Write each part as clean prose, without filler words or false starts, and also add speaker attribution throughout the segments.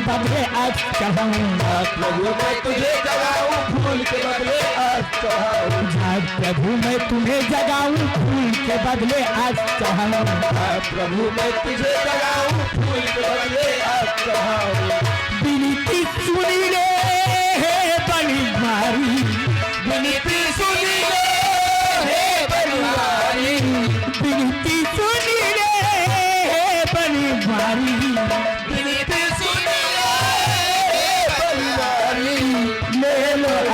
Speaker 1: बदले आज कहूँगा
Speaker 2: प्रभु मैं तुझे जगाऊं फूल के बदले आज कहूँगा
Speaker 1: प्रभु मैं तुम्हें जगाऊं फूल के बदले आज कहूँगा
Speaker 2: प्रभु मैं तुझे जगाऊं फूल के बदले आज कहूँगा
Speaker 1: विनती सुनी ले बड़ी मारी
Speaker 2: विनती सुनी ले बड़ी मारी
Speaker 1: विनती सुनी ले बड़ी मारी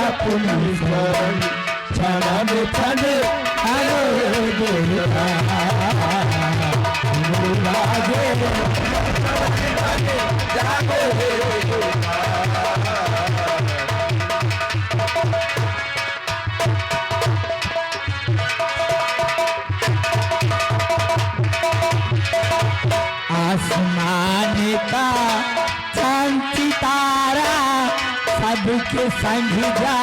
Speaker 1: अपनी छाना में छाने आलो बोलता आसमान का चांद सितारा सबके संग जा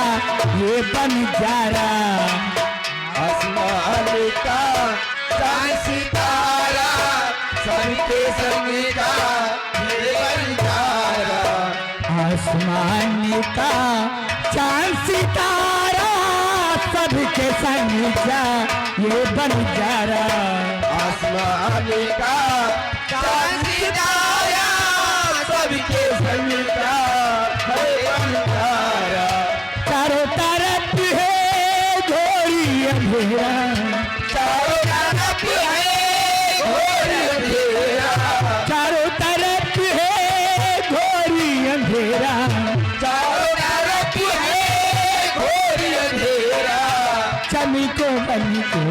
Speaker 1: ये बन जा रहा
Speaker 2: आसमान का चांद सितारा सबके संग जा ये बन जा रहा
Speaker 1: आसमान का चांद सितारा सबके संग जा ये बन जा रहा
Speaker 2: आसमान का चांद सितारा सबके संग जा
Speaker 1: चारों तरफ है घोरी अंधेरा
Speaker 2: चारों तरफ है घोरी अंधेरा
Speaker 1: चारों तरफ है घोरी अंधेरा
Speaker 2: चारों तरफ है घोरी अंधेरा
Speaker 1: चमी को बनी को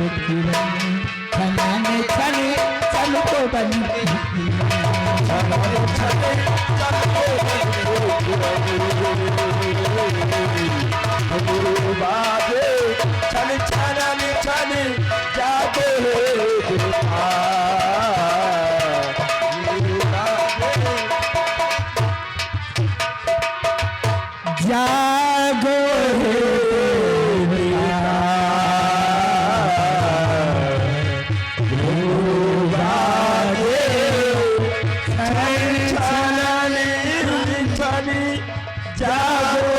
Speaker 1: छनाने छने चम को बनी
Speaker 2: छन छन छन जाते
Speaker 1: जागो
Speaker 2: जागो